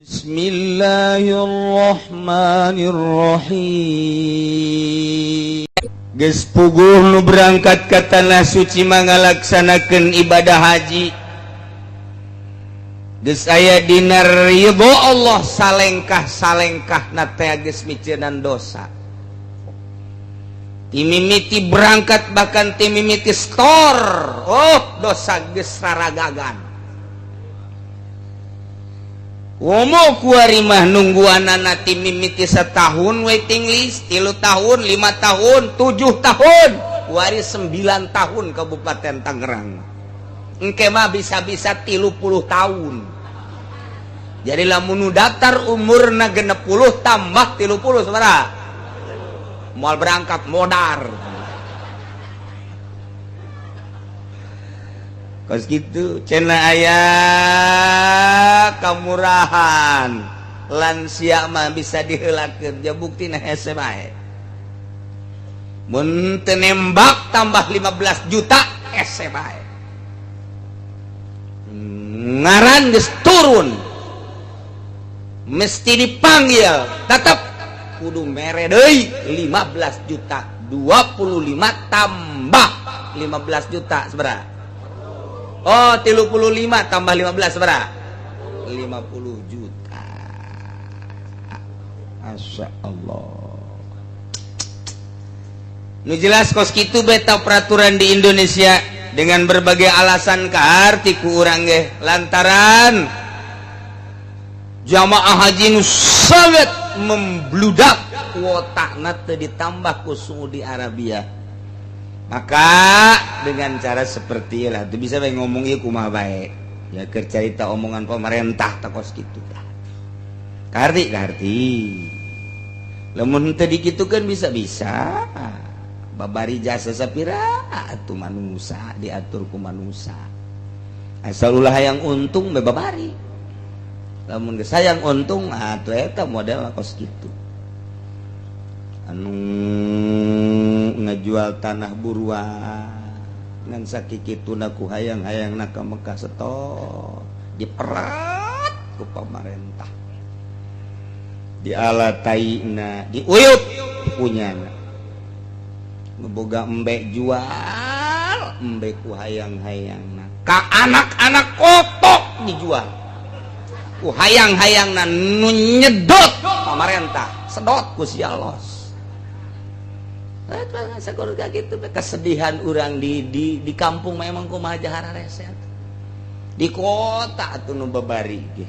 Bismillahirrahmanirrahim. Geus puguh nu berangkat ka tanah suci mangalaksanakeun ibadah haji. Geus aya dina ridho Allah salengkah-salengkahna teh geus miceunnan dosa. Timimiti berangkat bahkan timimiti store. Oh, dosa geus saragagan. Womo kuari mah nungguanana timimiti setahun waiting list, 3 tahun, 5 tahun, 7 tahun, kuari 9 tahun Kabupaten Tangerang. Engke mah bisa-bisa 30 tahun. Jadi lamun nu daftar umurna 60 tambah 30 sabaraha? Moal berangkat modar. Kos gitu cenah aya kamurahan lansia mah bisa diheulakeun ja buktina hese bae. Mun teu nembak tambah 15 juta hese bae. Ngaran geus turun. Mesti dipanggil, tetep kudu mere deui 15 juta. 25 tambah 15 juta sabaraha? Oh, 35 tambah 15 berapa? 50 juta. Masya Allah. Nu jelas kos kitu beta peraturan di Indonesia dengan berbagai alasan kaarti ku urang ge lantaran jamaah haji nu sangat membludak kuotana teu ditambah ku Saudi Arabia. Maka dengan cara seperti lah itu bisa bae ngomong ieu kumaha bae. Ya keur carita omongan pemerintah takos kitu tah. Karti. Lamun teu dikitukeun bisa-bisa. Babari jasa sapira atuh manusa diatur ku manusa. Asal ulah hayang untung bae babari. Lamun geus hayang untung atuh eta model kos kitu. Anu ngajual tanah buruan ngan sakikituna ku hayang-hayangna ka Mekah setor diperat ku pamarentah dialataina diuyup punyana ngeboga embe jual embe ku hayang-hayangna ka anak-anak kotok dijual ku hayang-hayangna nu nyedot pamarentah sedot ku si Allah. Sakurga gitu kesedihan orang di kampung memang kumaha jahara reset di kota atuh nu babari ge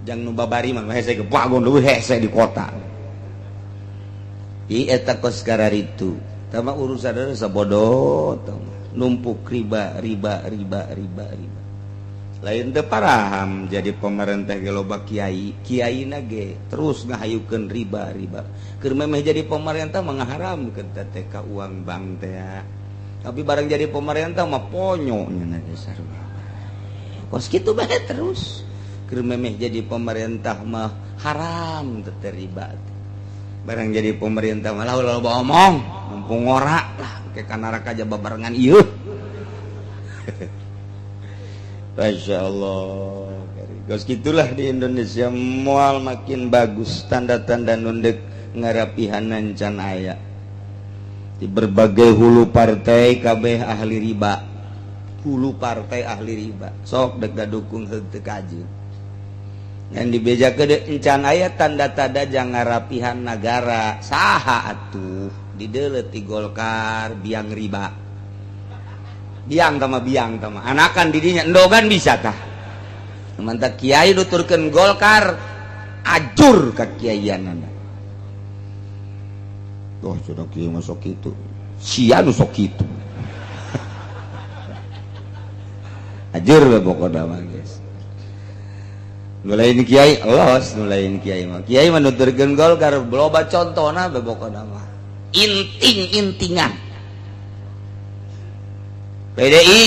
jang nu babari mah hese ge bagon leuwih hese di kota ieu eta kos kararitu tama urusan sabodoh numpuk riba lain teu paraham jadi pemerintah ge loba kiaina ge terus ngahayukeun riba keur memeh jadi pemerintah mah ngaharamkeun teh ka uang bank teh tapi barang jadi pemerintah mah ponyo nya dasar kos kitu bae terus keur memeh jadi pemerintah mah haram teh riba barang jadi pemerintah mah loba omong mumpung ngora lah ke ka neraka aja babarengan ieu. Masya Allah. Gos gitulah di Indonesia moal makin bagus tanda-tanda nundek ngarapihanan can aya di berbagai hulu partai kabeh ahli riba sok dek gadukung teu kaji ngan dibejakeun encan aya tanda-tanda jang ngarapihan nagara saha atuh dideuleut ti Golkar biang riba biang tama anakan didinya endogan bisa tah mantap kiai nuturkeun Golkar ajur ka kiaianana oh sudah kiai masuk kitu sia nu sok kitu ajur we pokona mah geus nu lain kiai los nu lain kiai mah nuturkeun Golkar loba contona we pokona mah intingan PDI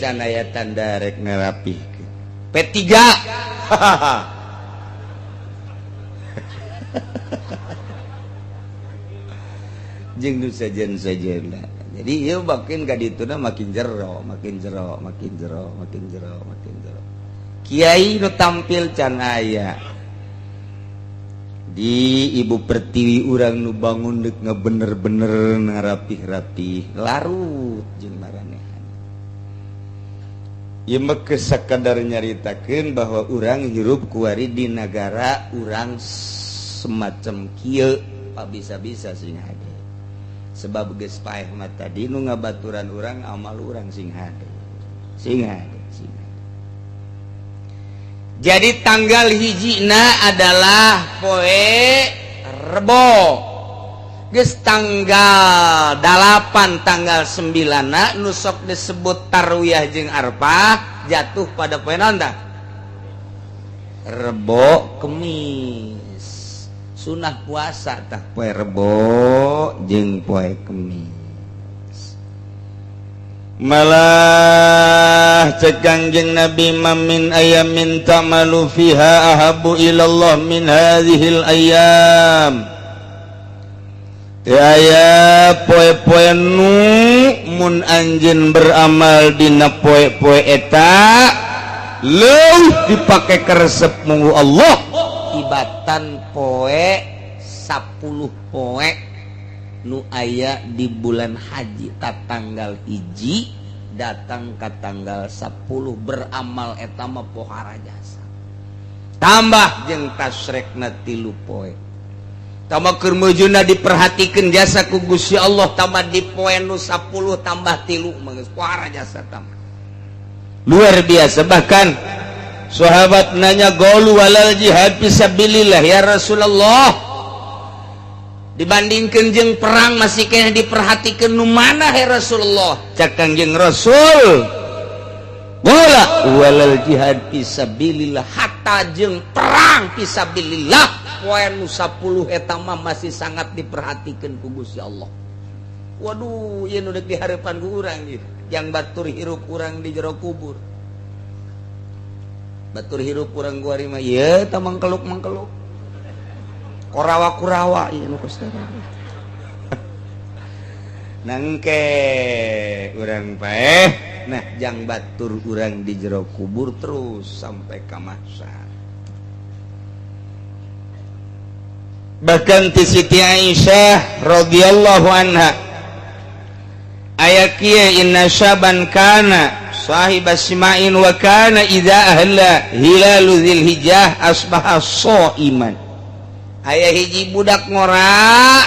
can aya tanda rek ngarapihkeun P3 jeung nu sajen-sajenna jadi ieu makin ka dituna makin jero Kiai nu tampil can aya di Ibu Pertiwi urang nu bangun deuk ngabener-bener ngarapih-rapih larut jeung maranehan. Ieu mah sakadar nyaritakeun bahwa urang hirup kuari di nagara urang semacam kieu bisa-bisa sing hade. Sebab geus paeh mah tadi nu ngabaturan urang amal urang sing hade. Sing hade. Jadi tanggal hijina adalah poe Rebo. Geus tanggal 8 tanggal 9 nu sok disebut tarwiyah jeung arpah jatuh pada poe naon tah? Rebo Kemis. Sunah puasa tah poe Rebo jeung poe Kemis. Malah cek Kangjeng Nabi mamin ayamin ta'malu fiha ahabu ilallah min hadhil ayam. Aya poe-poe nu mun anjeun beramal dina poe-poe eta leuwih dipake karesep munggu Allah tibatan poe 10 poe nu aya di bulan haji ta tanggal hiji datang ke tanggal 10 beramal eta mah pohara jasa tambah jeung tasrekna 3 poe tambah keur meujuna diperhatikeun jasa ku Gusti Allah tambah di poe nu 10 tambah 3 mah geus pohara jasa tambah luar biasa. Bahkan sahabat nanya qaulu walal jihad fisabilillah ya Rasulullah dibandingkan jeung perang masih kena diperhatikan nu mana he Rasulullah cak Kangjeng Rasul wala walal jihad fisabilillah hatta jeung perang fisabilillah poe nu 10 eta mah masih sangat diperhatikan ku Gusti Allah. Waduh ieu nu deuk dihareupan ku urang ieu yang batur hirup urang di jero kubur batur hirup urang guari mah ieu tah mangkeluk-mangkeluk Kurawa-kurawa ieu nu kostara. Nangke urang paeh nah jang batur urang di jero kubur terus sampai ka mahsyar. Bahkan ti Siti Aisyah radhiyallahu anha aya kieu inna syaban kana sahibas sima'in wa kana idza ahla hilalu dzilhijjah asbaha shaiman. Aya hiji budak ngora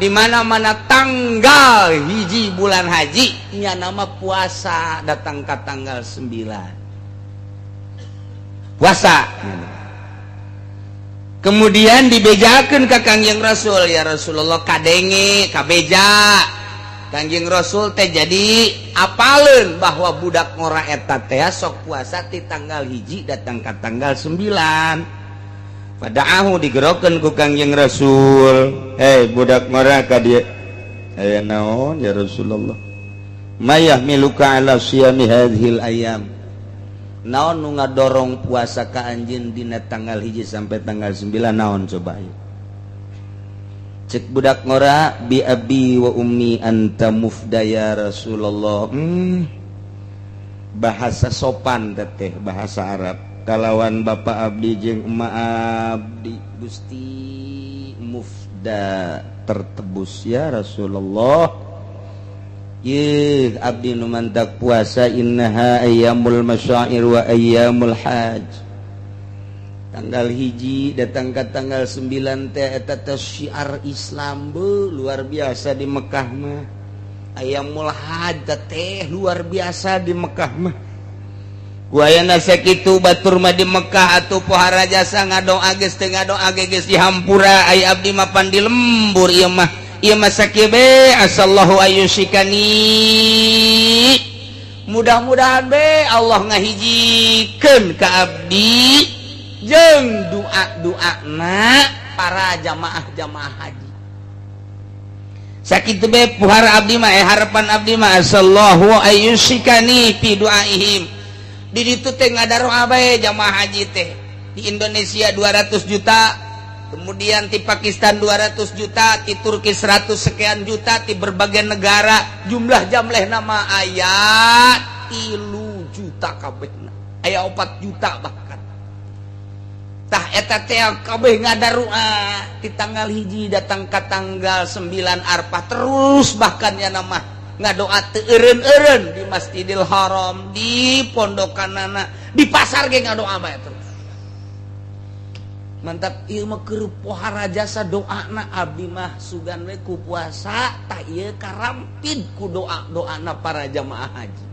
di mana-mana tanggal hiji bulan haji nya nama puasa datang ke tanggal 9 puasa. Kemudian dibejakeun ka Kangjeng Rasul ya Rasulullah kadenge kabeja Kangjeng Rasul teh jadi apaleun bahwa budak ngora eta teh sok puasa ti tanggal hiji datang ke tanggal 9. Padaahu digerokeun ku Kangjeng Rasul. Hei budak ngora ka dieu. Aya naon ya Rasulullah? Mayah miluka ala siyami hadhil ayam. Naon nu ngadorong puasa ka anjeun dina tanggal hiji sampai tanggal 9 naon coba ayo. Cek budak ngora bi abi wa ummi anta mufdaya Rasulullah. Bahasa sopan teh bahasa Arab. Kalawan bapak abdi jeung emak abdi Gusti mufda tertebus ya Rasulullah. Ye abdi nu mantak puasa innaha ayyamul masyair wa ayyamul hajj. Tanggal hiji datang ke tanggal 9 teh eta teh syiar Islam be luar biasa di Mekah mah. Ayyamul hajj teh luar biasa di Mekah mah. Kuayana sakitu batur mah di Mekah atuh pohara jasa ngadoa geus teu ngadoa geus di hampura ai abdi mapan di lembur ieu mah sakieu be asallahu ayyushikani mudah-mudahan be Allah ngahijikeun ka abdi jeung doa-doana para jamaah-jamaah haji sakitu be pohara abdi mah harapan abdi mah asallahu ayyushikani fi duaihim. Di ditu teh ngadaroa bae jamaah haji teh. Di Indonesia 200 juta, kemudian di Pakistan 200 juta, di Turki 100 sekian juta, di berbagai negara jumlah jamleh nama ayat 3 juta kabehna. aya 4 juta bahkan tah eta teh kabeh ngadaruah di tanggal hiji datang ka tanggal 9 Arfah terus bahkan ya nama ngadoa teu eureun-eureun di Masjidil Haram di pondokanana di pasar ge ngadoa bae terus mantap ieu mah keur pohara jasa doana abdi mah sugan we ku puasa tah ieu karampid ku doa-doana para jamaah haji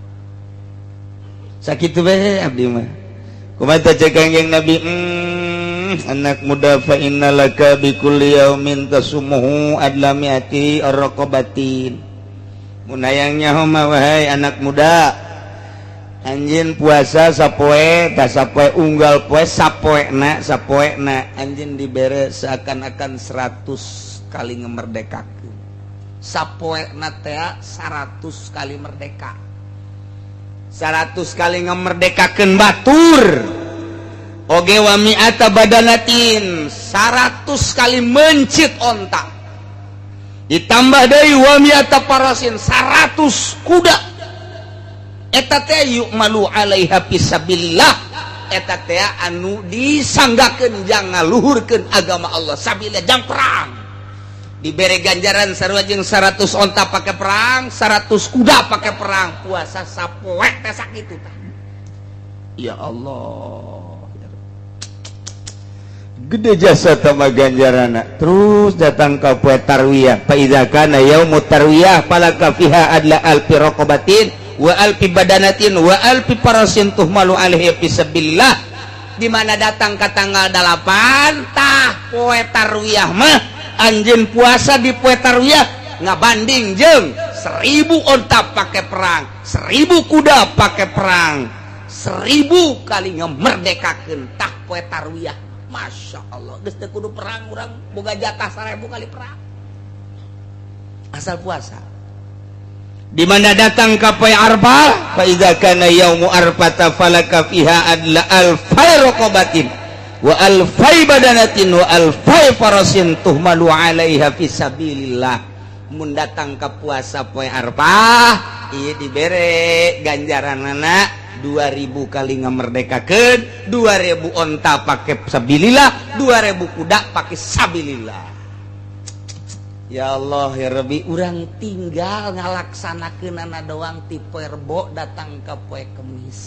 sakitu bae abdi mah kumaha cek kangjeng Nabi anak muda fa innalaka bi kulli yaumin tasumuhu adla mi'ati ar-raqabatin mun hayang nyaho mah wahai anak muda anjeun puasa sapoe tah sapoe unggal poe sapoena anjeun dibere seakan-akan 100 kali ngemerdekakeun sapoena teh 100 kali merdeka 100 kali ngemerdekakeun batur oge wa mi'ata badanatin 100 kali mencit onta ditambah deui wa mi'ata parasin 100 kuda eta teh yu'malu alaiha fisabilillah eta teh anu disanggakeun jang ngaluhurkeun agama Allah sabilillah jang perang dibere ganjaran sarua jeung 100 onta pake perang 100 kuda pake perang puasa sapoe teh sakitu tah ya Allah gede jasa tama ganjarana terus datang ke poe tarwiyah fa idza kana yaumut tarwiyah falaka fiha adla alfi raqabatin wa alfi badanatin wa alfi parasin tuhmalu alaihi fisabilillah di mana datang ke tanggal 8 tah poe tarwiyah mah anjeun puasa di poe tarwiyah ngabanding jeung 1000 onta pake perang 1000 kuda pake perang 1000 kali ngemerdekakeun tah poe tarwiyah Masya Allah geus teu kudu perang urang boga jatah 1000 kali perang asal puasa di mana datang ka poe Arfah fa idza kana yaumu arfata falaka fiha adla alfai raqabatin wa alfai badanatin wa alfai farasin tuhmalu alaiha fisabilillah mun datang ka puasa poe Arfah ieu dibere ganjaranana 2000 kali ngamerdekakeun 2000 onta pake sabilillah 2000 kuda pake sabilillah ya Allah ya Rabbi urang tinggal ngalaksanakeunana doang ti poe Rebo datang ka poe Kemis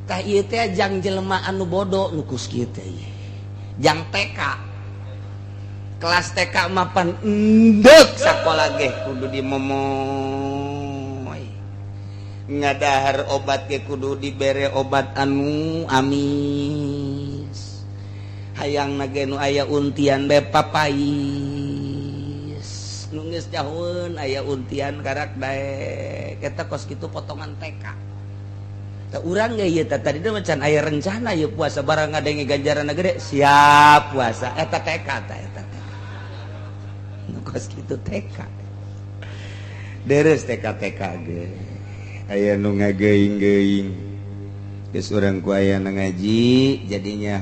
tah ieu teh jang jelema anu bodoh nu kus kieu teh jang TK kelas TK mapan endek sakola ge kudu dimomoy ngadahar obat ge kudu dibere obat anu amis hayangna ge nu aya untian bae papais nu geus jaheun aya untian karak daek eta kos kitu potongan TK tah urang ge ieu teh tadi teh macan aya rencana ieu puasa barang ngadenge ganjaranna gede siap puasa eta TK tah eta nu kos kitu TK deres TK ge aya nu ngageuing-geuing geus urang ku aya na ngaji jadinya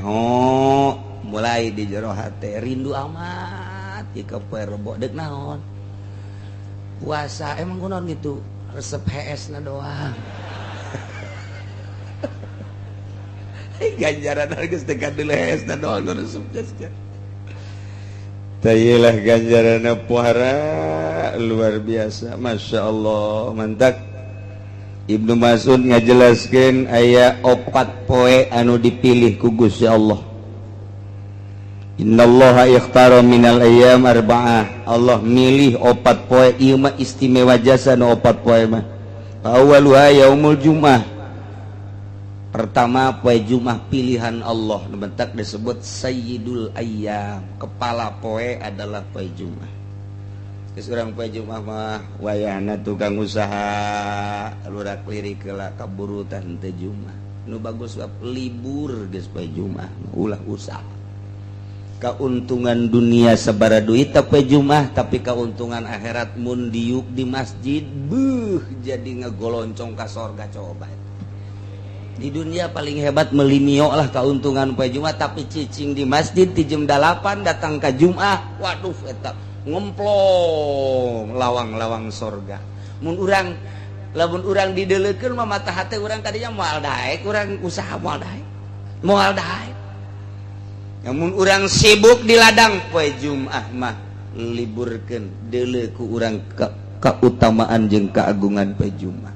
mulai di jero hate rindu amat ieu ka poe Rebo deuk naon puasa emang kunaon gitu resep HS na doang ganjaran geus teu kadul HS na doang resep jasnya tah ieu lah ganjaranna pohara luar biasa Masya Allah mantap Ibnu Mas'ud ngajelaskeun aya 4 poe anu dipilih ku Gusti Allah. Innallaha ikhtara minal ayyam arba'ah. Allah milih 4 poe ieu mah istimewa jasa nu 4 poe mah. Awwaluha yaumul Jumat. Pertama poe Jumat pilihan Allah nu bentak disebut Sayyidul Ayyam. Kepala poe adalah poe Jumat. Geus urang poe Jumat mah wayahna tukang usaha lurak lirik heula kaburutan teh Jumat. Nu bagus bab libur geus poe Jumat ulah usaha. Keuntungan dunia sabara duit poe Jumat tapi keuntungan akhirat mun diuk di masjid jadi ngegoloncong ka sorga coba. Di dunia paling hebat melimio lah keuntungan poe Jumat tapi cicing di masjid di jam 8 datang ke Jumat waduh eta ngemplong lawang-lawang sorga mun urang lamun urang didelekeun mah mata hate urang tadinya moal daek urang usaha moal daek namun urang sibuk di ladang poe Jumat mah liburkeun deuleu ku urang kautamaan jeung kaagungan poe Jumat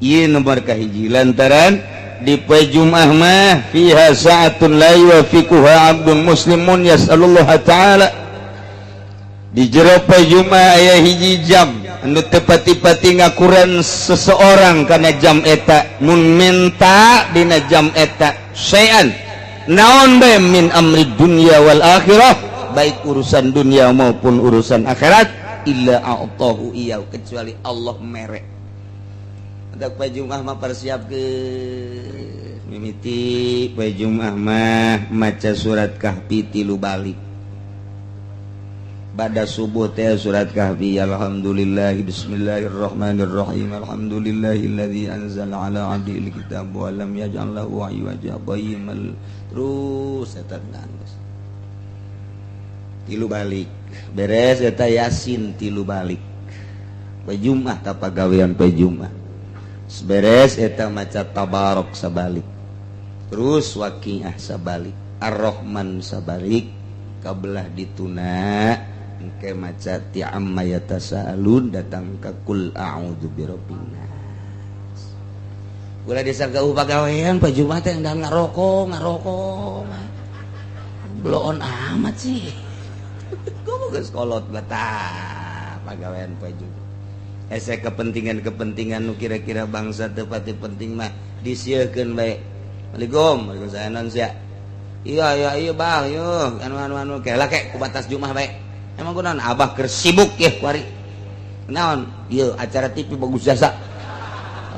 ieu nomor kahiji lantaran di poe Jumat mah fiha sa'atun la yuwafiquha 'abdun muslimun yas'alullah ta'ala di jero poe Jumat aya hiji jam anu tepati-pati ngakuran seseorang kana jam eta mun minta dina jam eta sayan naon bae min amri dunya wal akhirah baik urusan dunia maupun urusan akhirat illa a'tahu iyau kecuali Allah mere untuk poe Jumat mah persiapkeun mimiti poe Jumat mah maca surat Kahfi 3 balik pada subuh teh surat Kahfi alhamdulillah bismillahirrahmanirrahim alhamdulillahilladzi anzala ala 'abdihi alkitab wa lam yaj'al lahu 'iwaja qayyimal terus eta nangis 3 balik beres eta Yasin 3 balik poe Jumat tah pagawean poe Jumat beres eta maca tabarok sabalik terus waqiah sabalik ar-rahman sabalik kabelah dituna engke maca ti'amma yatasaalun datang ka kul a'udzu birabbin nas ulah disargauh pagawean poe Jumat teh endang ngarokok bloon amat sih kudu geus kolot batak pagawean poe Jumat ese kepentingan nu kira-kira bangsa teu pati penting mah disieukkeun bae Waalaikumsalam sia iya Bang yo anu kelah ke ku batas Jumat bae emang kunaon abah keur sibuk ya kuari naon ieu acara TV bagus jasa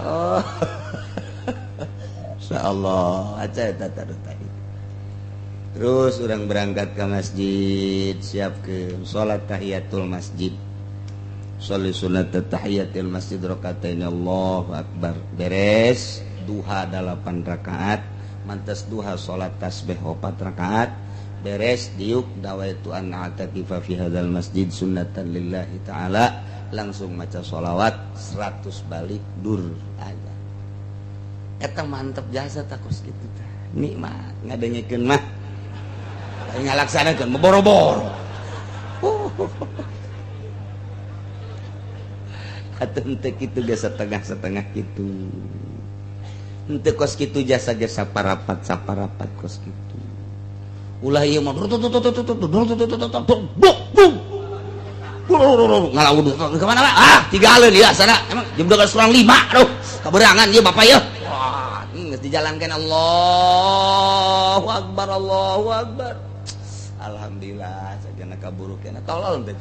oh insyaallah acara tata tadi terus urang berangkat ke masjid siapkeun salat tahiyatul masjid sholli sunat tahiyatul masjid rakaatain Allahu akbar beres duha 8 rakaat mantas duha salat tasbih 4 rakaat beres diuk dawaitu an a'takifa fi hadzal masjid sunnatan lillahi ta'ala langsung maca sholawat 100 balik dur aja eta mantep jasa tak kos kitu teh nikmat ngadengekeun mah ngalaksanakeun boro-boro atuh teu kitu ge setengah-setengah kitu henteu kos kitu jasa-jasa saparapat kos kitu ulah ieu mah ngalaud ke mana ah tinggalin dia sana emang jam 12:05 aduh kaberangan ieu bapak ieu wah geus dijalankeun Allahu akbar alhamdulillah sajana kaburu kana tolol teh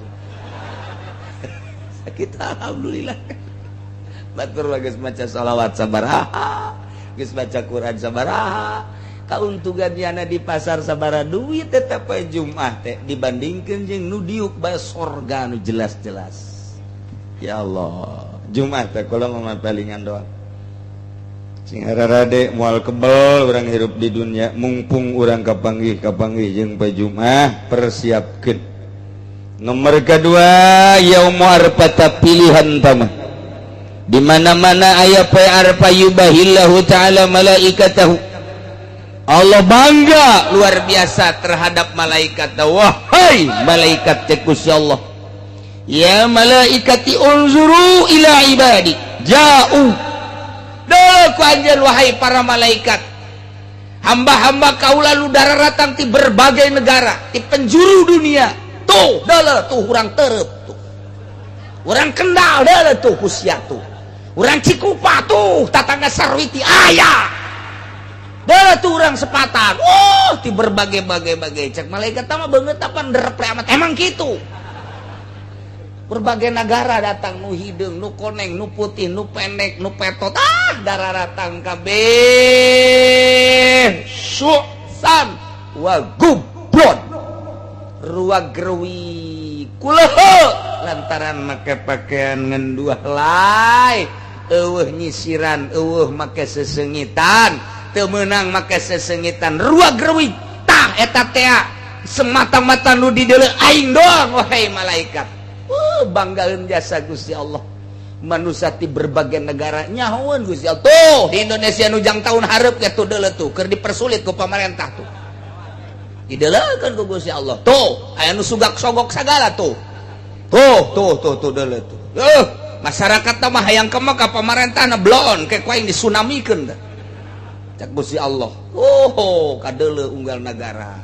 kita alhamdulillah batur geus maca shalawat sabaraha geus baca Quran sabaraha kauntunganna di pasar sabaraha duit eta poe Jumat teh dibandingkeun jeung nu diuk bae sorga nu jelas-jelas ya Allah Jumat teh kula mah palingan doang sing hararade moal kebel urang hirup di dunia mumpung urang kapanggih jeung poe Jumat persiapkeun nomor kedua yaum arfah pilihan tamah di mana-mana aya poe arfah yubahillahu ta'ala malaikatahu Allah bangga luar biasa terhadap malaikat wahai malaikat Gusti Allah ya malaikati unzuru ila ibadi ja'u ku anjeun wahai para malaikat hamba-hamba kaula nu dararatang ti berbagai negara ti penjuru dunia tuh dalah tuh urang terep tuh urang Kendal dalah tuh kusia tuh urang Cikupa tuh tatangga Sarwiti ayah dalah tuh urang Sepatan ti berbagai cek malaikat mah beungeut apa nderep amat emang gitu berbagai negara datang nu hideung nu koneng nu putih nu pendek nu petot dararatang kabeh susan wa gublon ruag gerwi kulehe lantaran make pakaian ngenduah lai eueuh nyisiran eueuh make sesengitan teu meunang make sesengitan ruag gerwi tah eta teh semata-mata nu di deuleu aing doang wahai malaikat banggaeun jasa Gusti Allah manusati berbagai negara nyahoan Gusti Allah tuh di Indonesia nujang tahun hareup ya tuh deuleu tuh keur dipersulit ku pemerintah tuh didelekeun ku Gusti Allah tuh aya nu sugak-sogok sagala tuh deuleu tuh masyarakat mah hayang ke Mekah pemerintahna blon ke kuaing disunamikeun cak Gusti Allah kadeuleu unggal negara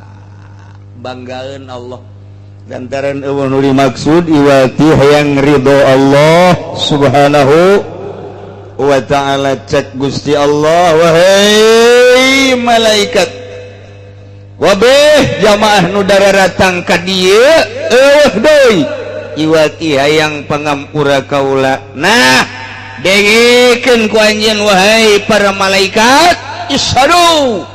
banggaeun Allah lantaran eueuh nu dimaksud iwati hayang ridho Allah subhanahu wa ta'ala cak Gusti Allah wahai malaikat wabeh jamaah nu dararatang ka dieu eueuh deui iwati hayang pangampura kaula nah dengekeun ku anjeun wahai para malaikat isyhadu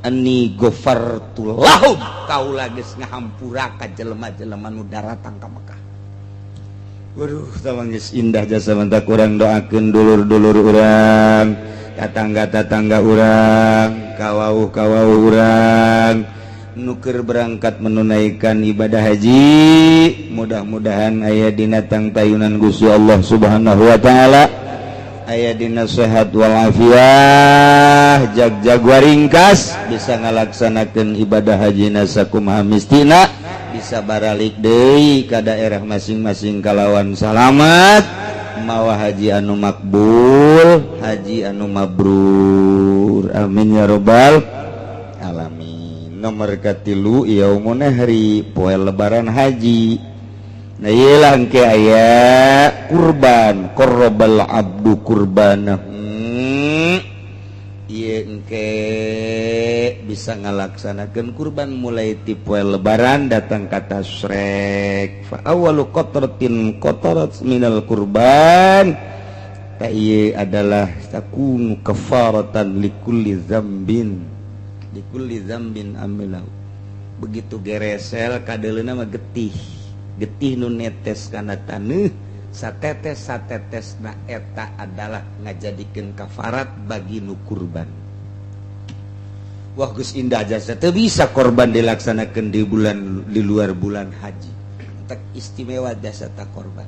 anni ghafartu lahum kaula geus ngahampura ka jelema-jelema nu daratang ka Mekah. Waduh tawang geus indah jasa manta kurang doakeun dulur-dulur urang, tetangga-tetangga urang, kawauh-kawauh urang nu keur berangkat menunaikan ibadah haji. Mudah-mudahan aya dina tangtayunan Gusti Allah Subhanahu wa taala. Aya dina sehat walafiat jag-jag waringkas bisa ngalaksanakeun ibadah hajina sakumaha mistina bisa baralik deui ka daerah masing-masing kalawan salamat mawa haji anu makbul haji anu mabrur amin ya rabbal alamin. Nomor katilu yaumun hari poe lebaran haji. Nah iyalah engke aya kurban qarrabal abdu kurbanah ieu engke bisa ngalaksanakeun kurban mulai ti poe lebaran datang ka tasrek fa awwalu qatratin qatarat minal kurban ta ieu adalah takunu kafaratan likulli dzambin amilahu begitu geresel kadeleuna mah getih nu netes kana taneuh satetes na eta adalah ngajadikeun kafarat bagi nu kurban. Wah geus indah jasa teu bisa korban dilaksanakeun di luar bulan haji. Tak istimewa jasa ta korban.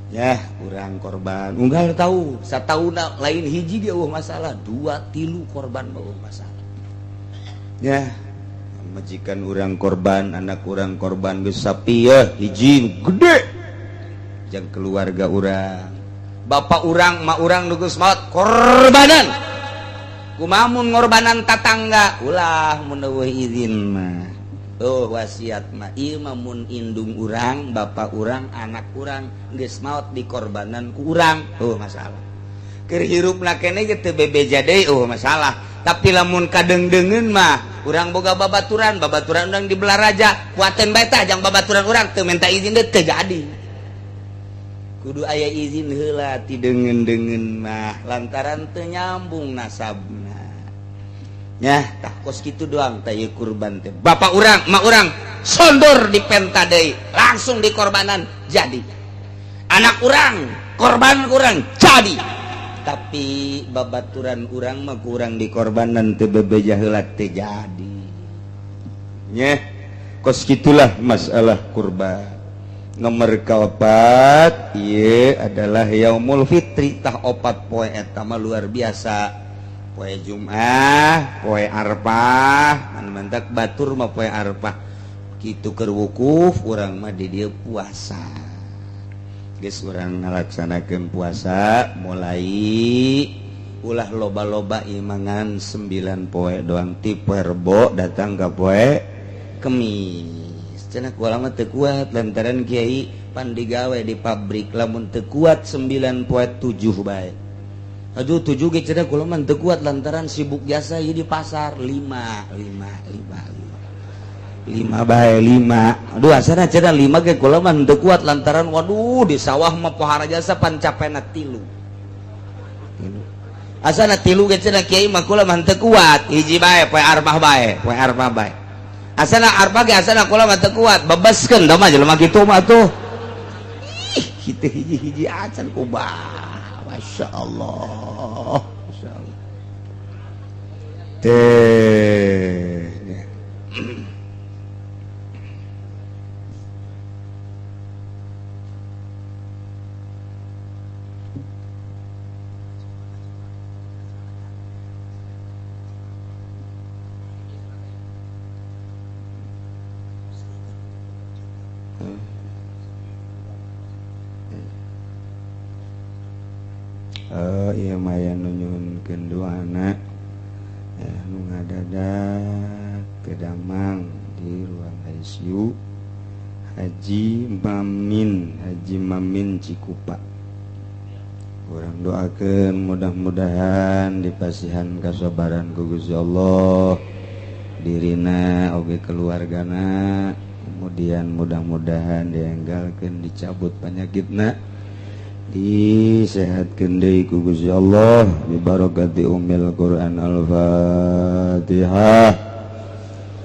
Ya, urang korban. Unggal tahu satauna lain hiji dia masalah, 2-3 korban eueuh masalah. Ya, majikan urang korban anak urang korban geus sapi ya hiji gede jeung keluarga urang bapak urang mak urang nu geus maot korbanan kumaha mun ngorbanan tatangga ulah mun eueuh izin mah wasiat mah ieu mah mun indung urang bapak urang anak urang geus maot dikorbanan ku urang masalah keur hirupna keneh ge teu bebeja deui masalah tapi lamun kadengdengeun mah urang boga babaturan urang di belah raja kuaten bae tah jang babaturan urang teu minta izin teu jadi kudu aya izin heula ti deungeun-deungeun mah lantaran teu nyambung nasabna nya tah kos kitu doang tah ieu kurban teh bapak urang mak urang sondor di penta deui langsung dikorbanan jadi anak urang korban urang jadi tapi babaturan urang mah kurang dikorbanan teu bebeja heula teu jadi nya kos kitulah masalah kurban. Nomor kaopat ieu adalah yaumul fitri tah 4 poe eta mah luar biasa poe Jumat poe Arfah mantak batur mah poe Arfah kitu keur wukuf urang mah di dieu puasa geus urang ngalaksanakeun puasa mulai ulah loba-loba imangan 9 poe doang ti poe Rebo datang ka poe Kemis cenah ku mah teu kuat lantaran kiai pan digawe di pabrik lamun teu kuat 9 poe 7 bae aduh 7 ge cenah ku mah teu kuat lantaran sibuk jasa ieu di pasar 5 bae 5 aduh asana cenah 5 ge kula mah teu kuat lantaran waduh di sawah mah pohara jasa pancapena 3 asana 3 ge cenah kiai mah kula mah teu kuat hiji bae poe Arfah bae asana Arfah ge asana kula mah teu kuat bebaskeun da mah jelema kitu mah tuh kitu hiji-hiji acan kubah masyaallah teh Iya maya nunyunkeun doana nu ngadadak kedamang di ruang ICU Haji Mamin Cikupa. Urang doakeun mudah-mudahan dipasihan kasabaran ku Gusti Allah dirina oge keluargana, kemudian mudah-mudahan dienggalkeun dicabut penyakitna, disehatkeun deui ku Gusti Allah bi barakati ummil Quran Al-Fatihah.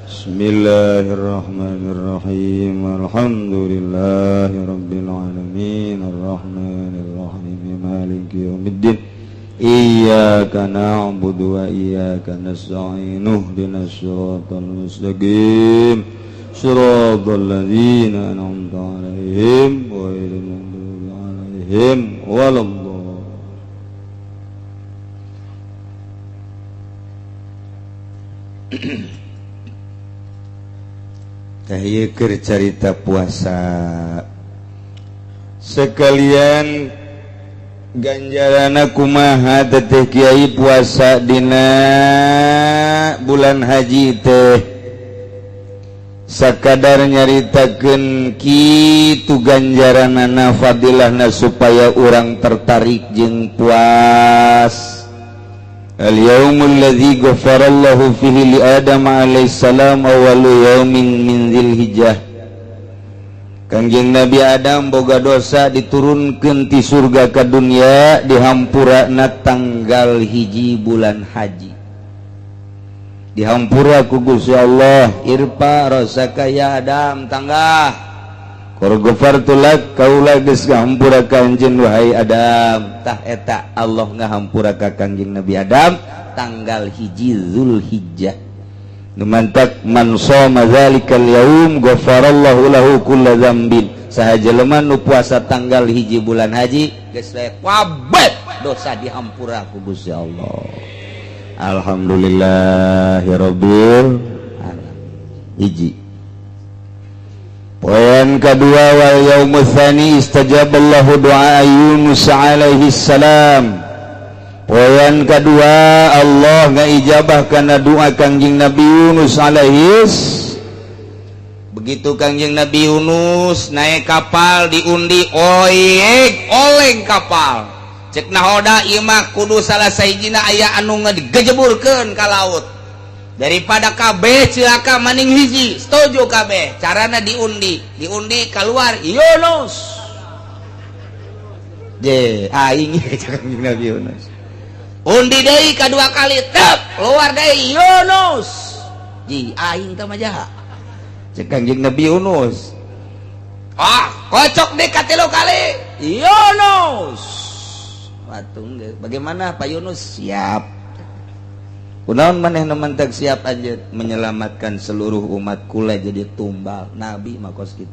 Bismillahirrahmanirrahim. Alhamdulillahirabbil alamin arrahmanir rahim maliki yaumiddin. Iyyaka na'budu wa iyyaka nasta'in ihdinas siratal mustaqim siratal ladzina an'amta 'alaihim ghairil maghdubi 'alaihim waladdallin. Ieu keur carita puasa sekalian ganjarana kumaha teteh kiai puasa dina bulan haji teh, sakadar nyaritakeun kitu ganjaranana fadilahna supaya urang tertarik jeung puas. Al-yaumul ladzi ghafarallahu fihi li Adam alaihissalam awwalu yaumin min Dzulhijjah. Kangjeng Nabi Adam boga dosa diturunkeun ti surga ka dunya dihampurana tanggal hiji bulan haji. Dihampura ku Gusti Allah, irpa rasaka ya Adam tanggah. Qad ghafartu lak, kaula geus ngahampura ka anjeun wahai Adam. Tah eta Allah ngahampura ka Kangjeng Nabi Adam tanggal hiji Dzulhijjah. Numantak man shoma dzalikal yaum ghafarallahu lahu kulla dzambin. Saha jelema nu puasa tanggal hiji bulan haji geus kabeh dosa dihampura ku Gusti Allah. Alhamdulillahirabbil alamin. Hiji. Poin kedua, wal yaumul tsani istajaballahu du'a Yunus alaihi salam. Poin kedua, Allah ngaijabah kana doa Kangjeng Nabi Yunus alaihis. Begitu Kangjeng Nabi Yunus naik kapal diundi oleng kapal. Cek nahoda ieu mah kudu salah sahijina aya anu ngagejeburkeun ka laut. Daripada kabeh cilaka maning hiji, setuju kabeh. Carana diundi keluar Yunus. Aing Kangjeng Nabi Yunus. Undi deui kadua kali, tep keluar deui Yunus. Aing teh mah jaha. Cek Kangjeng Nabi Yunus. Kocok deui katilu kali Yunus. Watung bagaimana Pak Yunus? Siap. Kunaon maneh nemantek siap aja menyelamatkan seluruh umat kula jadi tumbal. Nabi makos gitu.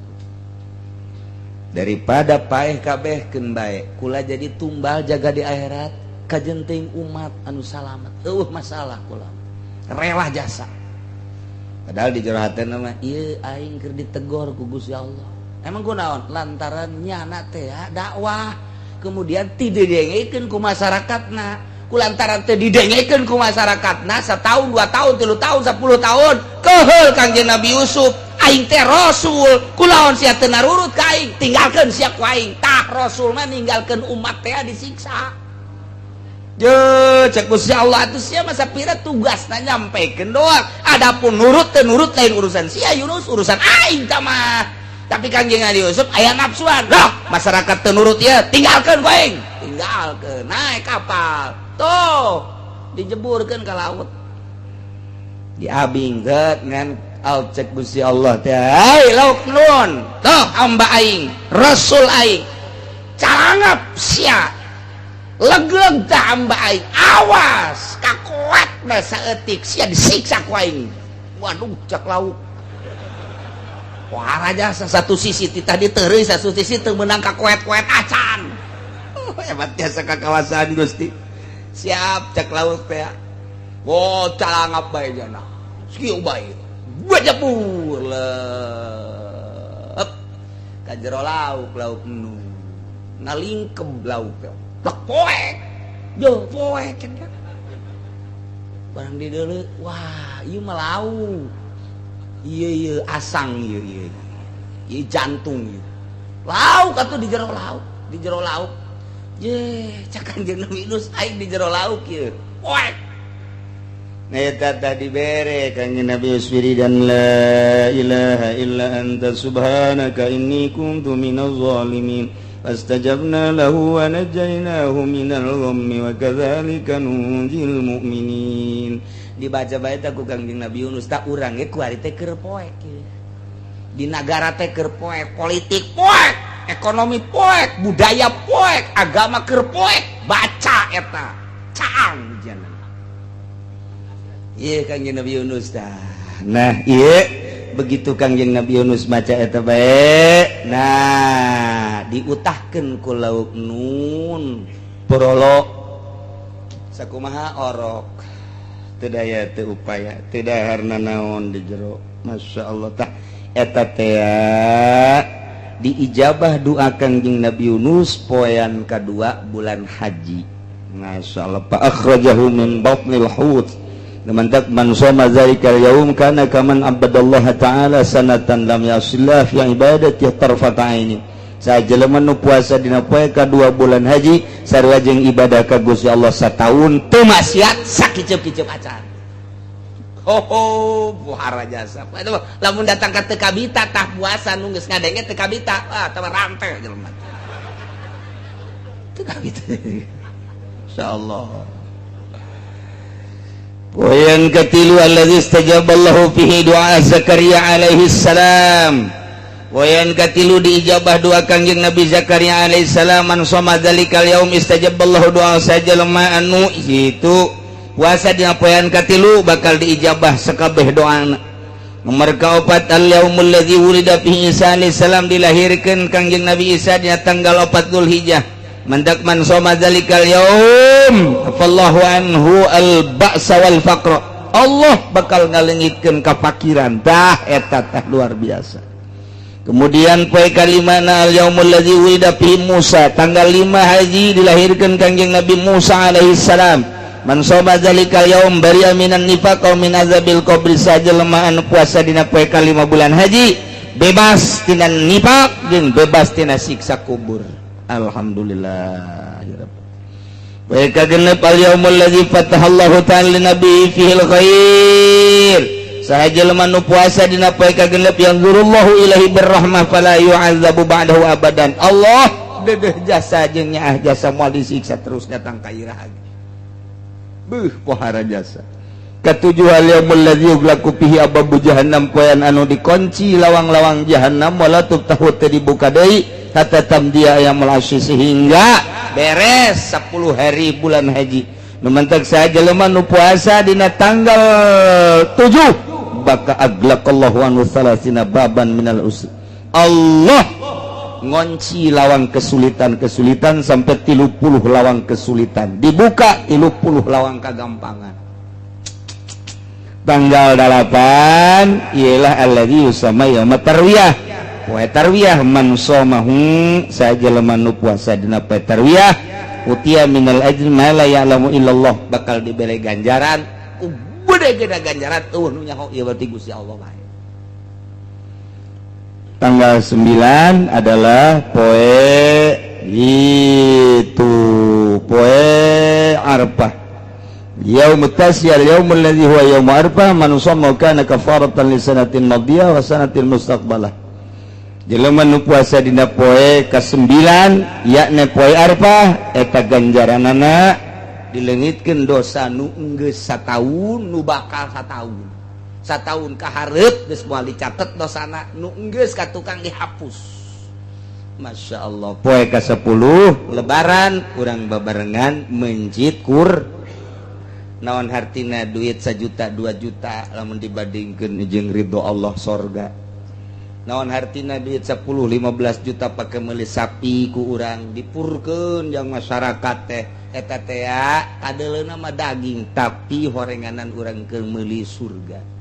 Daripada paeh kabehkeun bae, kula jadi tumbal jaga di akhirat, kajenting umat anu salamet. Masalah kula. Rela jasa. Padahal di jero hatena mah ieu aing keur ditegor ku Gusti Allah. Emang kunaon? Lantaran nyana teh dakwah, kemudian ti didengekeun ku masyarakatna. Kulantaran teu didengekeun ku masyarakatna setahun, 2 tahun, 3 tahun, 10 tahun keheul Kangjeng Nabi Yusuf aing teh rasul kunaon sia teu narurut ka aing tinggalkeun sia ku aing. Tah rasul mah ninggalkeun umat teh disiksa. Cek Gusti Allah atuh sia mah sapira tugasna nyampekeun doang. Adapun nurut teu nurut lain urusan sia Yunus, urusan aing tah mah. Tapi Kangjeng Nabi Yusuf aya nafsuan. Lah masyarakat teu nurut ieu tinggalkeun ku aing. Tinggalkeun naik kapal. Tuh dijeburkeun ka laut. Diabingkeun ngan cek Gusti Allah teh. Hai lauk nun. Tuh hamba aing, rasul aing. Calangap sia. Leg-leg teh hamba aing. Awas kakuat da saeutik sia disiksa ku aing. Waduh cek lauk. Wah raja satu sisi titah diteureui, satu sisi teu meunang kakuet-kuet acan. Hebat jasa kakawasan Gusti. Siap cek laut teh. Calangap bae jana. Skieu bae. Bajapur leup. jero lauk nu nalingkeb lauk plek poek yo poek kan barang di deuleu wah ieu mah lauk ieu asang ieu jantung ieu lauk atuh di jero lauk ye cak Kanjeng Nabi Yunus aing di jero lauk ieu poek eta tadi bere Kanjeng Nabi Yusfiri dan la ilaha illa anta subhanaka inni kuntu minaz zalimin fastajabna lahu wa najaynahu minal ghammi wa kadzalika nunjil mu'minin dibaca bae ku Kanjeng Nabi Yunus tak urang ge ku ari teh keur poek di nagara teh keur poek politik poek ekonomi poek budaya poek agama keur poek baca eta caang jangan iya Kanjeng Nabi Yunus dah nah iya begitu Kanjeng Nabi Yunus maca eta bae nah diutahkeun ku lauk nun porolo sakumaha orok teu daya teu upaya teu daharna naon di jero masyaallah tah eta teh diijabah doa Kanjeng Nabi Yunus poean kadua bulan haji masyaallah fa akhrajahu min batnil hut mantak man shoma zalikal yaum kana kaman abadallaha ta'ala sanatan lam yasillah fi ibadati tarfat aini sajelema nu puasa dina poe kadua bulan haji sarua jeung ibadah ka Gusti Allah sataun teu maksiat sakiceup-kiceup acan buhara jasa lamun datang ka teu kabita tah puasa nu geus ngadenge teu kabita tah rante jelema teu kabita insyaallah poean katilu allazi istajaballahu fihi doa Zakaria alaihi salam poean katilu diijabah doa Kanjeng Nabi Zakaria alaihi salam man shoma dzalikal yaum istajaballahu doa sajalma anu itu puasa dina poean katilu bakal diijabah sakabeh doana nomor kaopat al yaumul ladzi wulida fihi Isa alaihi salam dilahirkeun Kanjeng Nabi Isa dina tanggal 4 Zulhijjah mandak man shoma dzalikal yaum afallahu anhu al ba'sa wal faqra Allah bakal ngaleungitkeun kafakiran tah eta tah luar biasa kemudian poe kalimana al yaumul ladzi wulida fihi Musa tanggal 5 haji dilahirkeun Kanjeng Nabi Musa alaihi salam man shoma dzalikal yaum bari'a minan nifaq wa min azabil qabri sajelema anu puasa dina poe kalima bulan haji bebas tina nifaq jeung bebas tina siksa kubur alhamdulillah ya rabb wa kagenep al yaumul ladzi fatahallahu ta'ala li nabi fihil khair sahajelema nu puasa dina poe kagenep yang zurullahu ilahi birrahmah fala yu'adzabu ba'dahu abadan Allah dedeh jasa jeung nyaah jasa moal disiksa terus datang ka iraha pohara jasa katujuh al yaumul ladzi yughlaqu fihi ababu jahannam poean anu dikunci lawang-lawang jahannam wala tuftahu teu dibuka deui hatta tamdiya ayamul asy sehingga beres 10 hari bulan haji nu mantak sajelema nu puasa dina tanggal 7 baka aglaqallahu anhu salasina baban minal usr Allah ngonci lawang kesulitan sampai 30 lawang kesulitan dibuka 30 lawang kagampangan tanggal 8 ialah alladzi yusama yaumut tarwiyah poe tarwiyah man shomahu sajelema nu puasa dina poe tarwiyah utia minal ajri ma la ya'lamu illallah bakal dibere ganjaran gede-gede ganjaran nu nyaho ieu berarti Gusti Allah bae tanggal 9 adalah poe itu poe Arfah yaumut tasyar yaumul ladzi huwa yaum Arfah man shoma kana kafaratan li sanatin madiyah wa sanatil mustaqbalah jelema nu puasa dina poe ka-9 yakni poe Arfah eta ganjaranana dileungitkeun dosa nu enggeus sataun nu bakal sataun kaharep geus moal dicatet dosana nu enggeus ka tukang dihapus masyaallah poe ka-10 lebaran urang babarengan mencit kur naon hartina duit 1 juta 2 juta lamun dibandingkeun jeung ridho Allah sorga naon hartina duit 10 15 juta pake meuli sapi ku urang dipurkeun jeung masyarakat teh eta teh kadeleuna mah daging tapi horenganan urang keur meuli surga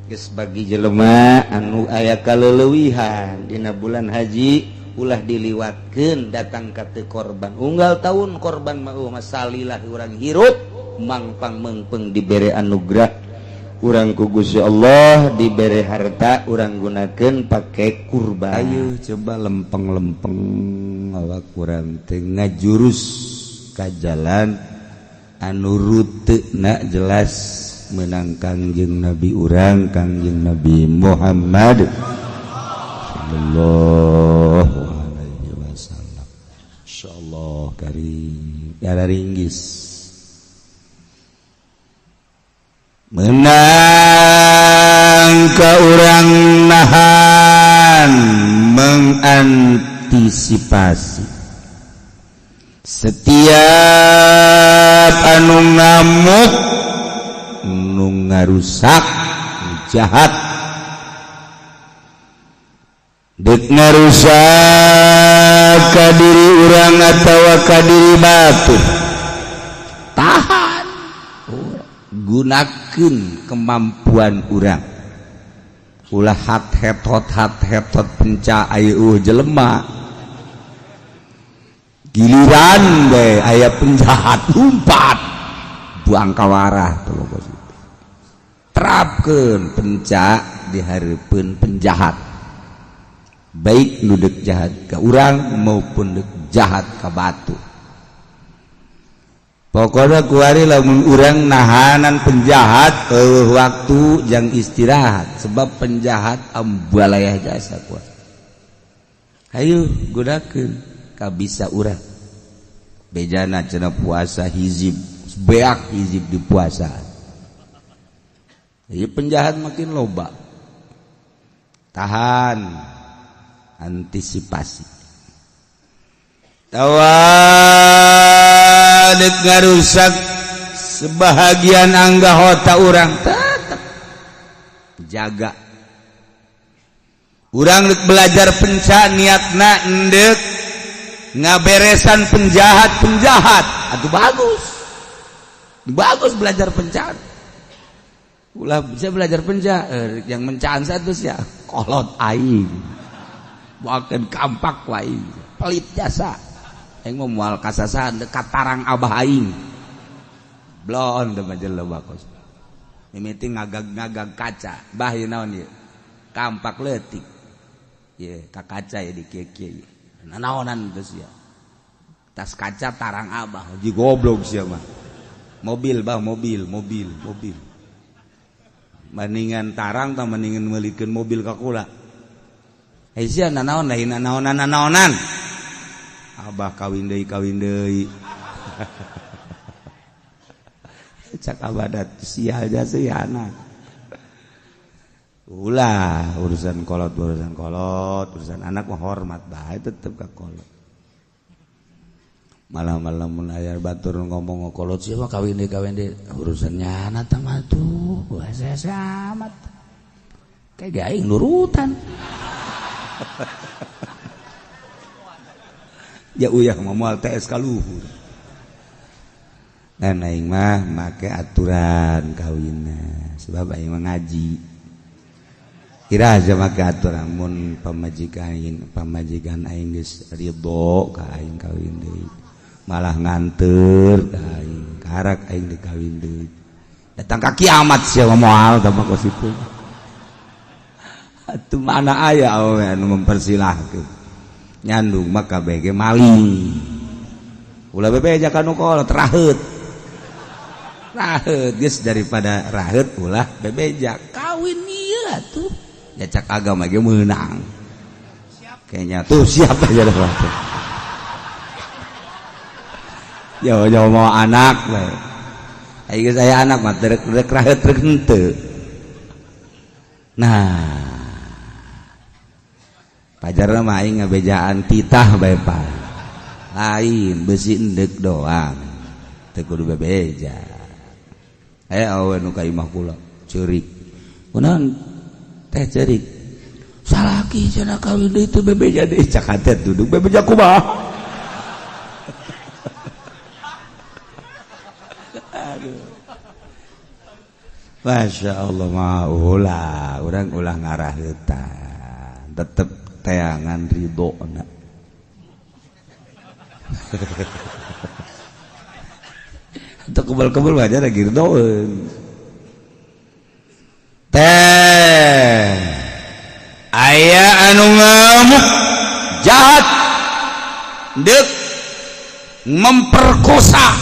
geus bagi jelema anu aya kaleulewihan dina bulan haji ulah diliwatkeun datang ka teu korban unggal tahun korban mah masalilah urang hirup mangpang mengpeng dibere anugerah urang ku Gusti Allah dibere harta urang gunakeun pake kurban. Ayo coba lempeng-lempeng awak urang teh ngajurus ka jalan anu ruteuna jelas menang Kangjeng Nabi urang Kangjeng Nabi Muhammad sallallahu alaihi wasallam. Insyaallah karim ya ringgis menang ka urang nahan mengantisipasi setiap anu ngamuk nu ngarusak jahat dek ngarusak ka diri urang atawa ka diri batu tahan gunakeun kemampuan urang ulah hat-hetot penca aya jelema giliran deh aya penjahat umpat buang kawarah terapkeun penca di hareupeun penjahat baik nu deuk jahat ka urang maupun deuk jahat ka batu. Pokoknya kuari lamun urang nahanan penjahat waktu jang istirahat sebab penjahat ambalayah jasa kuat. Hayu gunakeun ka bisa urang. Bejana cenah puasa hizib, beak hizib di puasa. Ieu penjahat makin loba. Tahan antisipasi. Tawadek ngarusak sebahagian anggota urang tetap jaga urang dek belajar penca niatna endek ngaberesan penjahat atuh bagus belajar penca ulah bisa belajar penca yang mencaan satu ya kolot aing buakeun kampak wae pelit jasa aing mau moal kasasan dekat tarang abah aing blon teh mah jelema kos mimiti ngagag kaca bah ieu naon ieu kampak leutik ye ka kaca ye di kieu-kieu nanaonan teh sia tas kaca tarang abah ji goblok sia mah mobil mendingan tarang tah mendingan meulikeun mobil ka kula sia nanaon lain nanaonan abah kawin deui cak abadat sial jasa ya anak ulah urusan kolot urusan anak mah hormat bae tetep ka kolot malam-malam mun aya batur ngomong kolot sia mah kawin deui urusannya anak tah mah tuh saya amat kayak aing nurutan ya uyah moal TS ka luhur dan aing mah make aturan kawinna sebab aing mah ngaji kira aja make aturan mun pamajikan aing geus ridho ka aing kawin deui malah nganteur ka aing karak aing dikawin deui datang ka kiamat sia moal tah mah kositu atuh mana aya anu mempersilahkeun nyandung maka bege maling ulah bebeja kanu kolot raheut geus daripada raheut ulah bebeja kawin ieu atuh nya cak agama ge meunang kayaknya tuh siap aja dah waktu jauh mau anak bae aya geus aya anak mah rek raheut rek henteu nah pajarna mah aing ngabejaan titah bae pa lain besi endek doang teu kudu bebeja awe nu ka imah kula ceurik kunaon teh ceurik salaki cenah kawin deui teu bebeja deui cak hate duduk bebeja kumaha aduh Masya Allah mah ulah orang ulah ngarah heutan tetep teangan ridona untuk kebal-kebal wajar lagi ridoeun teh aya anu ngamuk jahat deuk memperkosa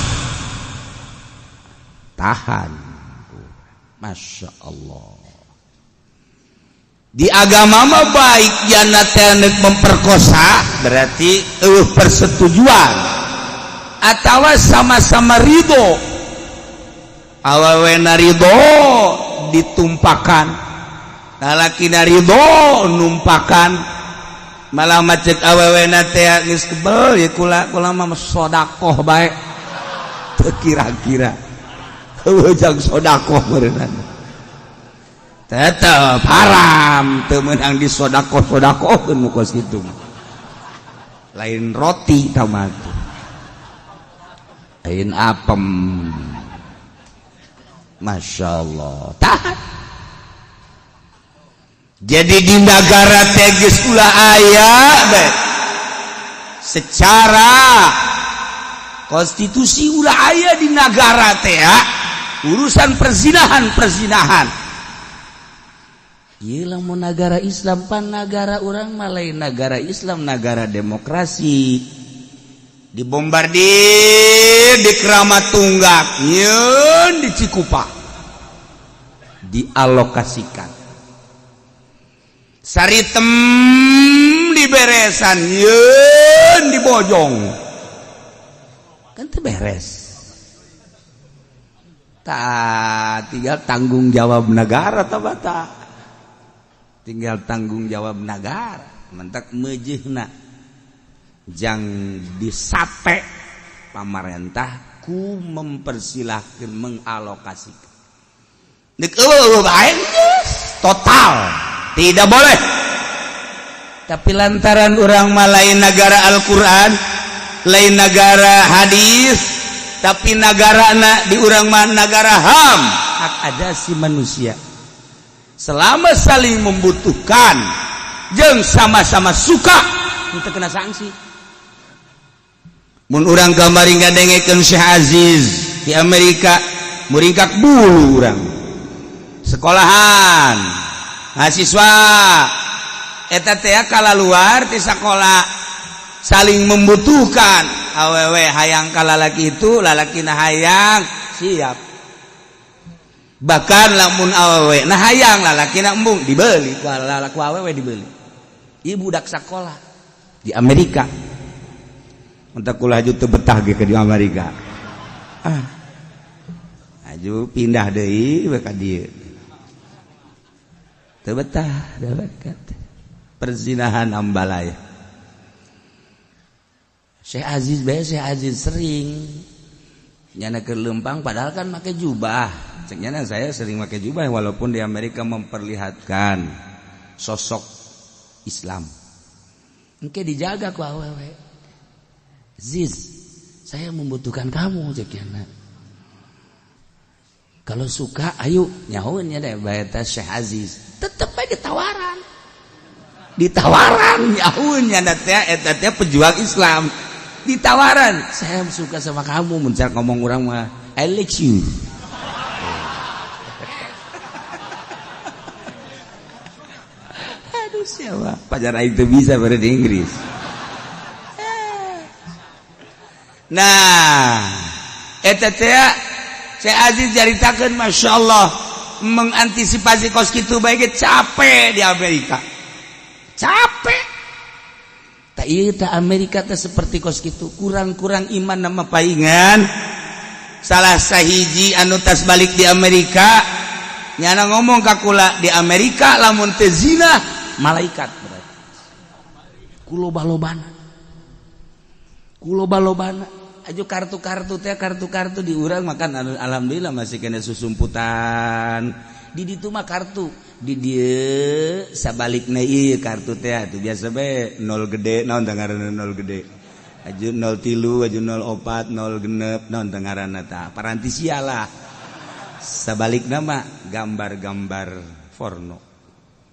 tahan. Masya Allah di agama mah baik jana teh memperkosa berarti persetujuan atau sama-sama ridho awawena ridho ditumpakan lalakina ridho numpakan malah macet awawena teh geus kebel ya kula mah sedekah bae teu kira-kira ujang sodakoh berenang tetap haram temenang di sodakoh muka situ lain roti tamatu lain apem Masya Allah tahan jadi di negara tegis ulah ayah secara konstitusi ulah ayah di negara teh urusan perzinahan ieu lamun negara Islam pan negara urang mah lain negara Islam negara demokrasi dibombardir di Keramat Tunggak nyeun di Cikupa dialokasikan saritem di Beresan nyeun di Bojong kan teu beres tinggal tanggung jawab negara tabata tinggal tanggung jawab negara mentak mejehna jang disape pamarentah ku mempersilahkan mengalokasikan nek baik total tidak boleh tapi lantaran orang mah lain negara Al-Quran lain negara hadis tapi negara di urang mah negara HAM hak asasi manusia selama saling membutuhkan jeung sama-sama suka untuk kena sanksi mun urang kamari ngadengekeun Syekh Aziz di Amerika muringkak bulu urang sekolahan mahasiswa eta teh kalaluar ti sakola saling membutuhkan awewe hayang ka lalaki itu lalaki nah hayang siap bahkan lamun awewe nah hayang lalaki nah embung dibeli ku lalaki awewe dibeli ieu budak sakola di Amerika untuk kulah aju teu betah ge ke di Amerika aju pindah deui we ka dieu teu betah da berkat perzinahan ambalaya Syekh Aziz sering nyana ke Lempang padahal kan pakai jubah. Nyana saya sering pakai jubah walaupun di Amerika memperlihatkan sosok Islam. Engke dijaga ku awewe. Ziz, saya membutuhkan kamu cekiana. Kalau suka ayo nyahoeun nya deh baeta Syekh Aziz. Tetep aja tawaran. Ditawaran nyahoeun nya eta teh pejuang Islam. Ditawaran saya suka sama kamu mencari ngomong orang mah I like you aduh siapa pacar itu bisa bahasa Inggris nah eta teh saya Aziz jaritakeun Masya Allah mengantisipasi kos kitu bae capek di Amerika capek tak iya tak Amerika tak seperti kos gitu kurang-kurang iman nama paingan salah sahiji anu tas balik di Amerika nyana ngomong kakula di Amerika lamun teu zina malaikat berarti kuloba-lobana aju kartu-kartu teh kartu-kartu di urang makan alhamdulillah masih kena susumputan di ditu mah kartu di dieu sabalikna ieu kartu teh atuh biasa bae 0 gede naon teh ngaranna 0 gede aju 03 aju 04 0 genep naon teh ngaranna tah parantisia lah sabalik nama gambar-gambar porno.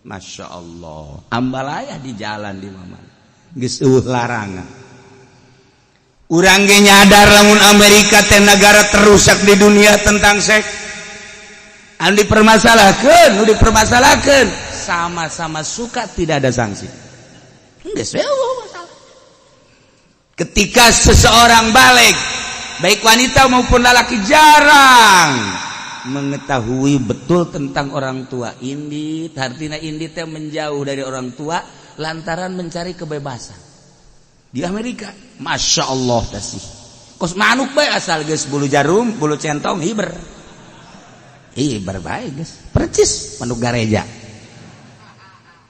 Masya Allah, ambalaya di jalan di mana geus larangan. Urang ge nyadar lamun Amerika teh negara terusak di dunia tentang seks. Anu dipermasalahkeun, sama-sama suka tidak ada sanksi. Geus we masalah. Ketika seseorang balik, baik wanita maupun lelaki jarang mengetahui betul tentang orang tua. Indit, artinya indit teh menjauh dari orang tua lantaran mencari kebebasan. Di Amerika, masya Allah tasih. Kos manuk bae asal geus bulu jarum, bulu centong hiber bae geus. Percis manuk gareja.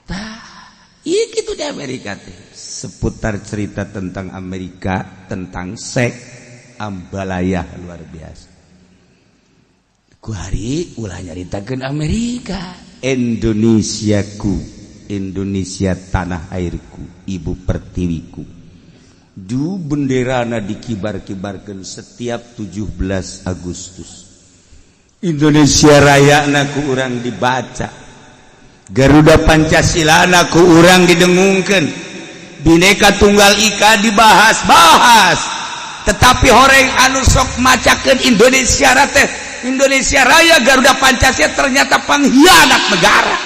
Tah, ieu kitu di Amerika teh. Seputar cerita tentang Amerika, tentang seks, ambalayah luar biasa. Ku hari ulah nyaritakeun Amerika. Indonesiaku, Indonesia tanah airku, ibu pertiwiku. Du benderana dikibar-kibarkan setiap 17 Agustus. Indonesia Raya ku urang dibaca. Garuda Pancasila ku urang didengungkeun. Bhinneka Tunggal Ika dibahas-bahas. Tetapi horeng anu sok macakeun Indonesia Raya Garuda Pancasila ternyata pengkhianat negara.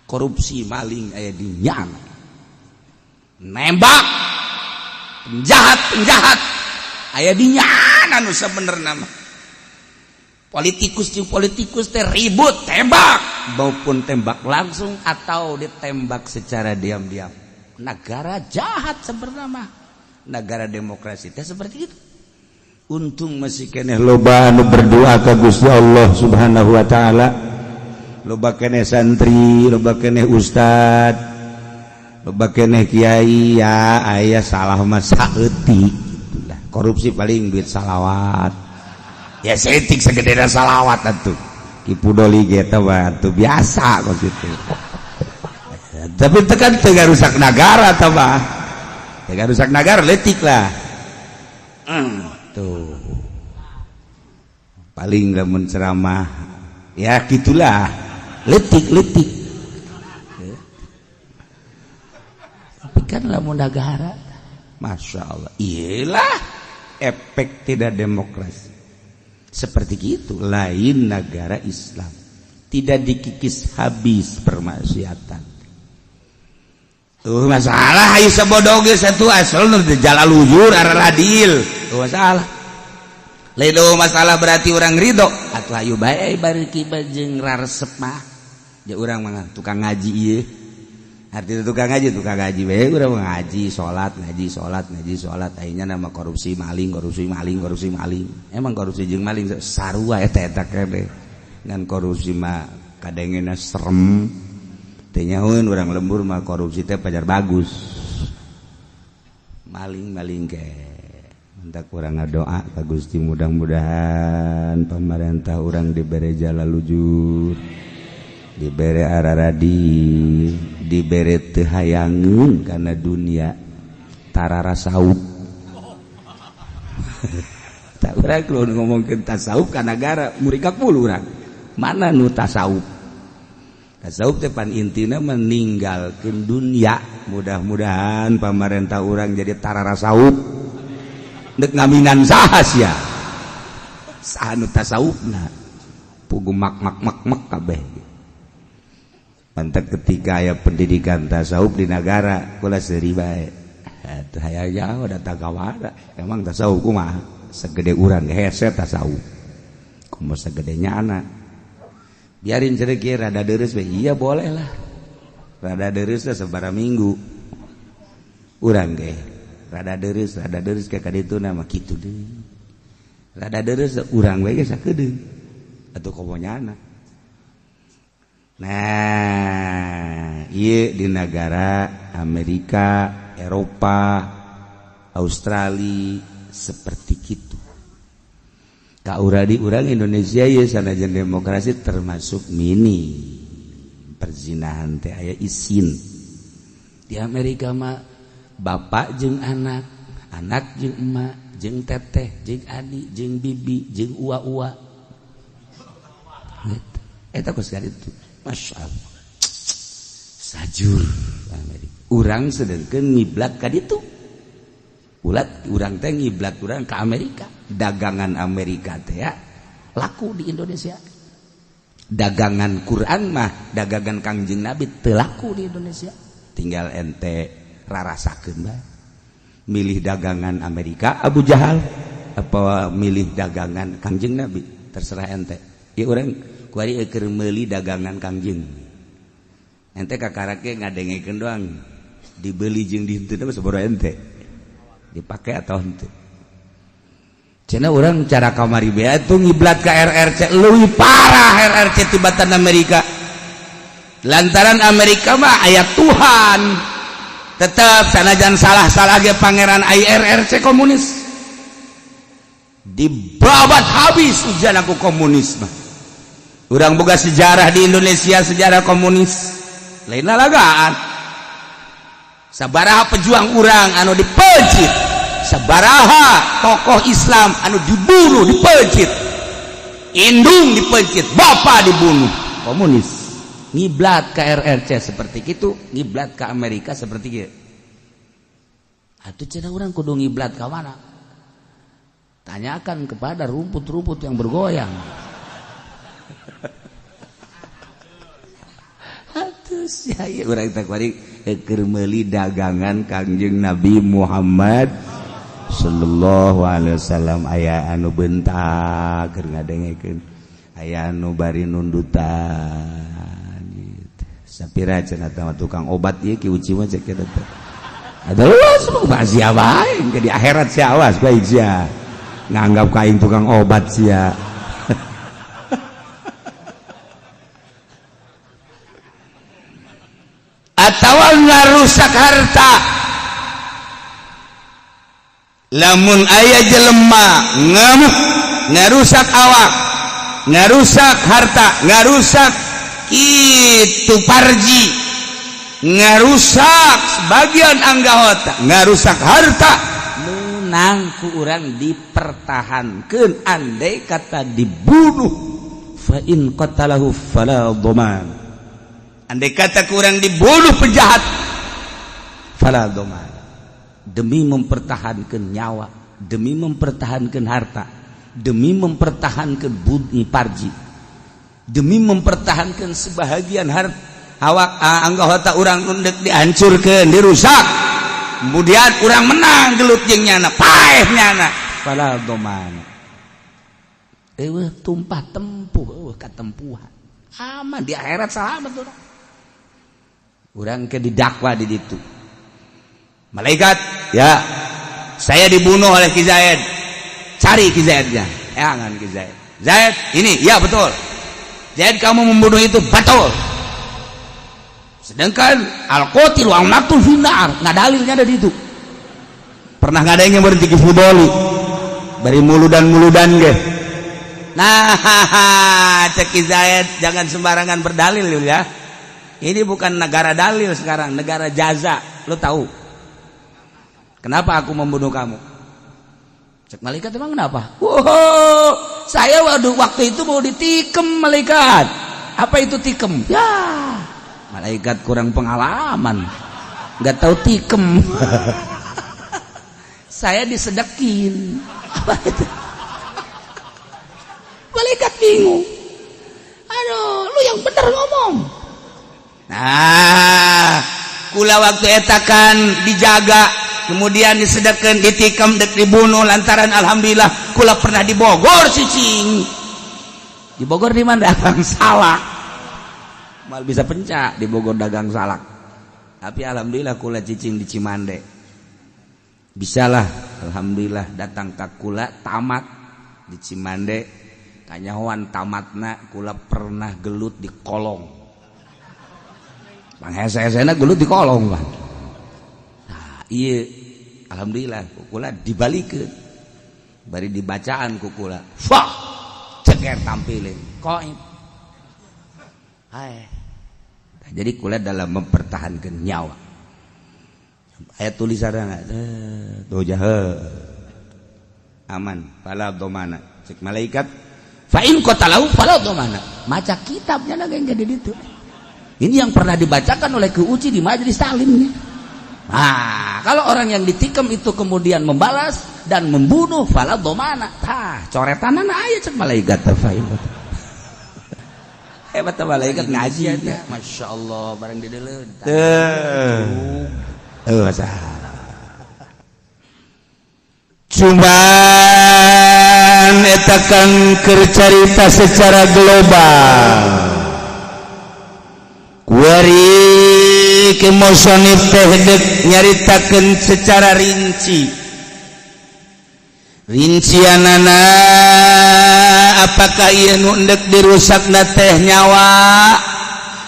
Korupsi maling aya di nyana. Nembak penjahat aya di nyana nu sabenerna mah. Politikus teh ribut tembak, maupun tembak langsung atau ditembak secara diam-diam. Negara jahat sebenarnya mah. Negara demokrasi teh seperti itu. Untung masih keneh loba anu berdoa ka Gusti Allah Subhanahu wa taala. Loba keneh santri, loba keneh ustad, loba keneh kiai ya aya salah mah saeutik gitulah. Korupsi paling duit salawat. Ya setik segedena salawat atuh. Kipu doli ge teh atuh biasa kok kitu. Tapi tekan teu rusak negara tah mah. Teu rusak negara leutik lah. Tuh. Paling lamun ceramah ya gitulah. Leutik. Tapi kan lamun negara, masya Allah, iyalah efek tidak demokrasi. Seperti itu, lain negara Islam tidak dikikis habis permaksiatan. Tuh masalah, ayo sabodoh ge satu asal nu jalan lujur arah ladil. Tuh masalah. Lain masalah berarti orang ridho. Atuh ayo bae bari kiba jeung raresep mah. Ya urang mah tukang ngaji ieu. Artinya tukang ngaji bae urang ngaji, salat. Akhirnya nama korupsi maling. Emang korupsi jeung maling sarua eta kene. Ngan korupsi mah kadengena serem. Teh nyahoeun urang lembur mah korupsi teh pajar bagus. Maling ke. Hendak urang ngadoa ka Gusti mudah-mudahan pemerintah urang dibere jalan lujur. Dibere araradi, dibere teu hayangeun kana dunia tarara saup. Tak urang kalau ngomongkeun tasawuf ka negara murikak puluh urang. Mana nu tasawuf? Tasawuf teh pan intina meninggalkeun dunia. Mudah-mudahan pamarentah urang jadi tarara saup. Deuk ngaminan saha sia? Saha nu tasawufna? Pugu mak kabeh. Pantak ketika aya pendidikan tasawuf di negara kula seuri bae. Teu hayang udah tagawara. Emang tasawuf kumaha? Segede urang hese tasawuf. Kumaha segedenya anak. Biarin ceuk ieu rada deureus we. Iya boleh lah. Rada deureus teh sabaraha minggu. Urang ge rada deureus ka kadituna mah kitu deui. Rada deureus urang we ge sakedeung. Atuh komonyana. Nah, ieu di negara Amerika, Eropa, Australia seperti kitu. Ka uradi urang Indonesia ieu sanajan demokrasi termasuk mini perzinahan teh aya izin. Di Amerika mah bapak jeung anak anak jeung emak jeung teteh jeung adi jeung bibi jeung ua-ua eta geus itu masya Allah sajur Amerika urang sedengkeun ngiblat ka ditu ulat urang teh ngiblat urang ka Amerika dagangan Amerika teh ya laku di Indonesia dagangan Quran mah dagangan Kangjeng Nabi teu laku di Indonesia tinggal ente rarasakeun bae milih dagangan Amerika Abu Jahal apa milih dagangan Kangjeng Nabi terserah ente ya urang kuari keur meuli dagangan Kangjeng ente kakarake ngadengekeun doang dibeli jeung dihenteu mah sabaraha ente dipake atau henteu cenah urang cara kamari bea tuh ngiblat ka RRC leuwih parah RRC tibatan Amerika lantaran Amerika mah aya Tuhan tetap sanajan salah-salah ge pangeran RRC komunis dibabat habis ujian aku komunis mah urang boga sejarah di Indonesia sejarah komunis lain lalagaan sabaraha pejuang urang anu dipejit sabaraha tokoh Islam anu dibunuh dipejit indung dipejit bapak dibunuh komunis ngiblat ke RRC seperti itu ngiblat ke Amerika seperti itu atuh cenah urang kudu ngiblat ka mana tanyakan kepada rumput-rumput yang bergoyang atuh sia ieu urang teh kuari keur meuli dagangan Kangjeng Nabi Muhammad sallallahu alaihi wasallam aya anu bentak keur ngadengekeun aya anu bari nundutan gitu sapira cenah teh tukang obat ieu ki uci mah cek eta teh adalah semua sia bae ke di akhirat sia awas bae sia nganggap ka aing tukang obat sia atawa ngarusak harta lamun aya jelema ngamuk ngarusak awak ngarusak harta ngarusak itu parji ngarusak sebagian anggota ngarusak harta menang ku urang dipertahankeun andai kata dibunuh fa in qatalahu fala dhaman andai kata kurang dibunuh penjahat fala dhaman demi mempertahankan nyawa demi mempertahankan harta demi mempertahankan budi parji demi mempertahankan sebahagian harta awak anggota urang undek dihancurkeun dirusak kemudian urang menang gelut jeung nyana paeh nyana fala dhaman eueuh tumpah tempuh eueuh katempuhan aman di akhirat selamat urang urang ke didakwa di ditu malaikat ya saya dibunuh oleh Ki Zaid cari Ki Zaidnya jangan Ki Zaid Zaid ini ya betul Zaid kamu membunuh itu betul sedangkan al-qatil wal maqtul finnar nggak dalilnya ada di itu pernah nggak ada yang berhenti fudoli bari muludan ge nah cek Ki Zaid jangan sembarangan berdalil ya ini bukan negara dalil sekarang negara jaza lo tahu kenapa aku membunuh kamu? Cek malaikat emang kenapa? Wow, saya waktu itu mau ditikem malaikat. Apa itu tikem? Ya, malaikat kurang pengalaman, nggak tahu tikem. Saya disedekin. Apa itu? Malaikat bingung. Aduh, lu yang bener ngomong. Nah, kula waktu etakan dijaga. Kemudian disedekeun ditikam dek dibunuh lantaran alhamdulillah kula pernah di Bogor cicing di Bogor di mana dagang salak mal bisa pencak di Bogor dagang salak tapi alhamdulillah kula cicing di Cimande bisalah alhamdulillah datang ka kula tamat di Cimande kanyahoan tamatna kula pernah gelut di kolong bang hese-hesena gelut di kolong bang iya alhamdulillah kukula dibalikeun bari dibacaan kukula fak ceker tampilin qaim hai jadi kula dalam mempertahankan nyawa Ayat tulisanna tuh aman fala domana cek malaikat fa in qatalahu fala domana maca kitabnya na yang jadi itu. Ini yang pernah dibacakan oleh Uci di majelis taklim. Nah, kalau orang yang ditikam itu kemudian membalas dan membunuh fala domana. Tah, coretanana aya cek malaikat fa in. Hebat malaikat ngaji ya. Masya Allah barang di deleun. Cuman eta kan cerita secara global. Kuari ke musannif teh nyaritakeun secara rinci. Rincianana apakah ieu nu endek dirusakna teh nyawa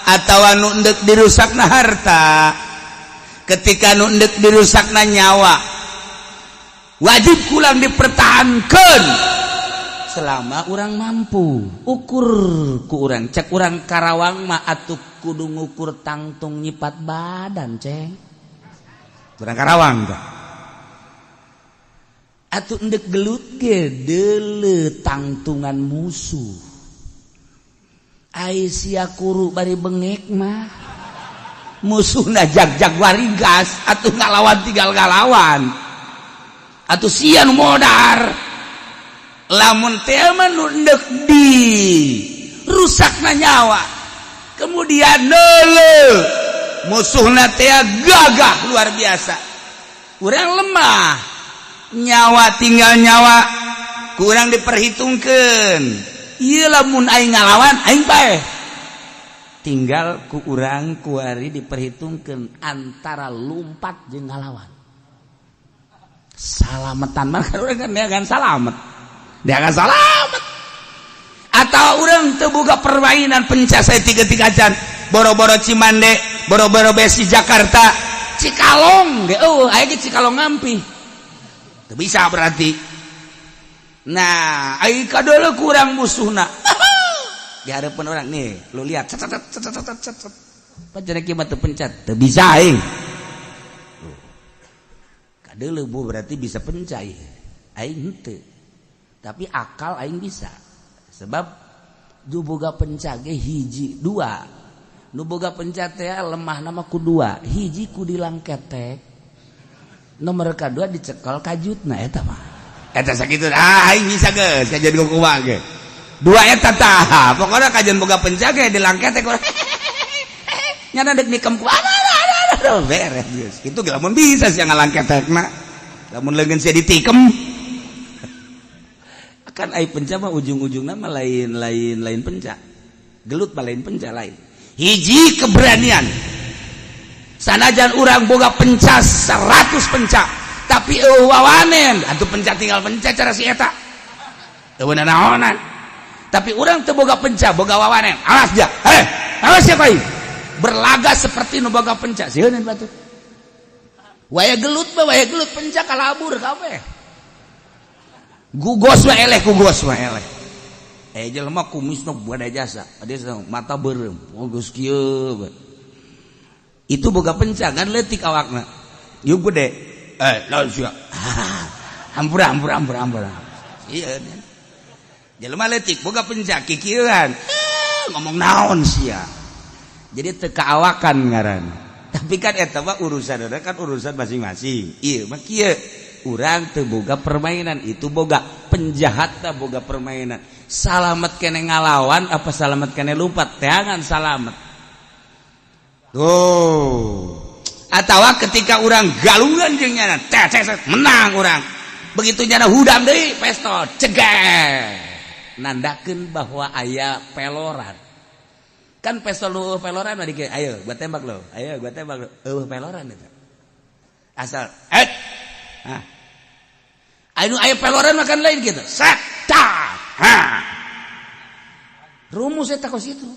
atawa nu endek dirusakna harta? Ketika nu endek dirusakna nyawa wajib kulang dipertahankan selama orang mampu. Ukur ku urang cek urang Karawang mah atuh kudu ngukur tangtung nyipat badan ceng urang Karawang tah atuh endek gelut ge deuleu tangtungan musuh ai sia kuru bari bengek mah musuhna jag-jag warigas atuh ngalawan tinggal ngalawan atuh sia nu modar lamun teh mah nu endek di rusakna nyawa kemudian neuleuh musuhna teh gagah luar biasa urang lemah nyawa tinggal nyawa kurang diperhitungkeun ieu lamun aing ngalawan aing bae tinggal ku urang kuari diperhitungkeun antara lumpat jeung ngalawan salamatan mah kan urang kan neangan salamet neangan salamet atau urang teu boga permainan pencas sae 3 can boro-boro Cimande boro-boro besi Jakarta Cikalong ge aya ge Cikalong ngampi teu bisa berarti. Nah, ai kadeuleu kurang musuhna. Di hadapan orang nih, lu lihat cet. Pancen kieu mah teu pencet, teu bisa aing. Kadeuleu bu berarti bisa pencai. Aing henteu. Tapi akal aing bisa. Sebab du boga penca ge hiji, dua. Nu boga penca teh lemah nama ku dua, hiji ku dilang ketek. Nomor kedua dicekel kajutna eta mah eta sakitu aing bisa geus kajian kumaha ge dua eta tah pokona kajian boga penjaga dilangket teh nyana deuk nikem ku beres geus kitu ge lamun bisa sia ngalangketekna lamun leungeun sia ditikem akan ai penca mah ujung-ujungna mah lain penca gelut mah lain penca lain hiji keberanian. Sanajan urang boga pencas 100 pencak tapi wawanen atuh pencak tinggal pencak cara si eta teu naonan tapi urang teu boga pencak boga wawanen awas ja awas ya kai berlaga seperti nu boga pencak sieun batu waya gelut pencak kalabur kabeh gugos mah eleh jelema kumisna buada jasa ade mata beureum geus kieu itu boga pencangan leutik awakna yuk gede lawan sia hampura iya jelema leutik boga pencak kikieuan ngomong naon sia jadi teu kaawakan ngaran tapi kan eta mah urusan masing-masing ieu mah kieu urang teu boga permainan itu boga penjahatna boga permainan salamet keneh ngalawan apa salamet keneh lumpat teangan salamet. Atawa ketika orang galungan jeung nyana menang orang begitu nyana hudang deui pistol cegah nandakeun bahwa aya peloran kan pistol peloran mah dikeun ayo gua tembak lo peloran eta asal anu aya peloran mah kan lain gitu set rumus eta kos itu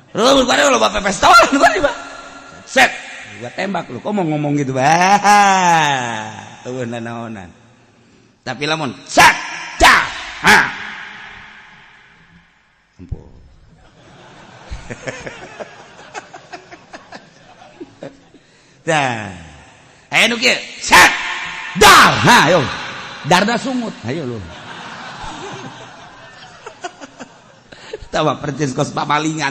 lu pada lo bapak pestolan gua nih, Pak. Set, gua tembak lu. Kok mau ngomong gitu, Bah? Naonan. Tapi lamun set, ampun. Dah. Ayo nu kieu. Set. Dar. Nah, ayo. Darda sumut. Ayo lu. Tawa percis kos pamalingan.